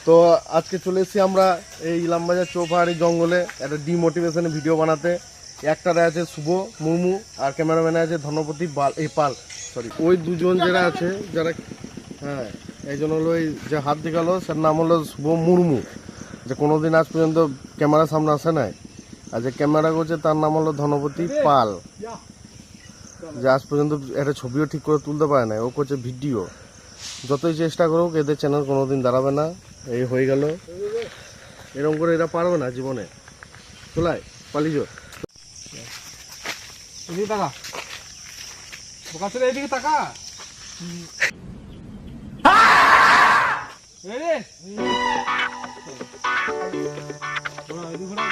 তো আজকে চলে এসেছি আমরা এই ইলামবাজার চৌপাহাড়ি জঙ্গলে একটা ডিমোটিভেশনের ভিডিও বানাতে। একটারে আছে শুভ মুর্মু আর ক্যামেরাম্যানে আছে ধনপতি পাল সরি। ওই দুজন যারা আছে যারা হ্যাঁ এই জন্য হলো ওই যে হাত দেখালো তার নাম হলো শুভ মুর্মু, যে কোনোদিন আজ পর্যন্ত ক্যামেরার সামনে আসে নাই। আর যে ক্যামেরা করছে তার নাম হলো ধনপতি পাল, যে আজ পর্যন্ত একটা ছবিও ঠিক করে তুলতে পারে না। ও করছে ভিডিও। যতই চেষ্টা করুক এদের চ্যানেল কোনোদিন দাঁড়াবে না। এই হয়ে গেল, এরকম করে এরা পারবে না জীবনে। চলাই পালিজ এদিকে তাকা, বোকা ছেলে এদিকে তাকা। এই রে ঘোড়া এদিকে ঘোড়া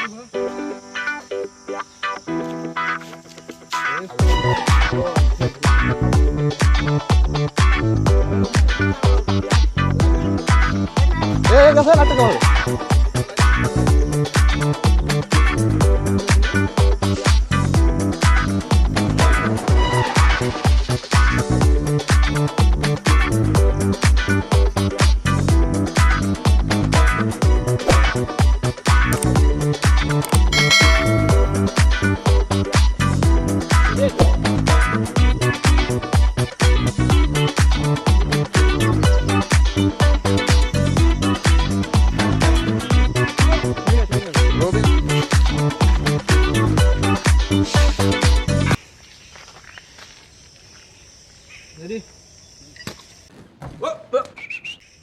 গেছে নাটক হবে। Ready?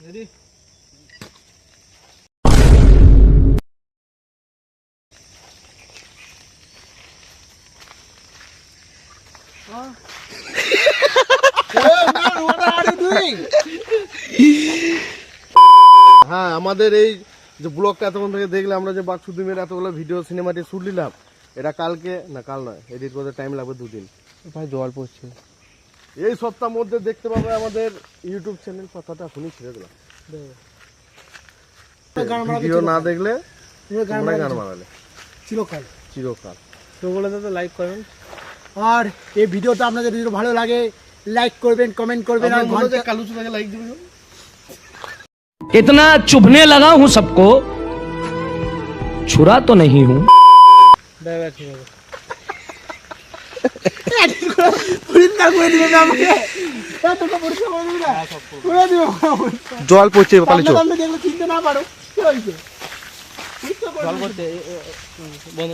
Ready? হ্যাঁ আমাদের এই যে ব্লগটা এতক্ষণ থেকে দেখলে আমরা যে বাকসুদিমের এতগুলো ভিডিও সিনেমাটি শুট নিলাম, এটা কালকে না কাল নয়, এডিট করতে টাইম লাগবে 2 দিন। ভাই জল পড়ছে। এই সপ্তাহের মধ্যে দেখতে পাবে আমাদের ইউটিউব চ্যানেল। কথাটা এখনই ছেড়ে দিলাম, ভিডিও না দেখলে তোমরা গান মারালে চিরকাল চিরকাল। তো বলে দাদা লাইক করেন, আর এই ভিডিওটা আপনাদের যদি ভালো লাগে লাইক করবেন, কমেন্ট করবেন আর ঘন্টা কালু চুদাকে লাইক দিবেন। इतना चुभने लगा हूं सबको, छुरा तो नहीं हूं। দাদা ঠিক আছে। পরিষ্কার করে দিবেন আমাকে। এতটা পরিষ্কার করে দিবেন না? করে দিবেন। জল পড়ছে পালিছ। আমরা দেখলে চিনতে না পারো কি হইছে? জল পড়ছে বন্ধ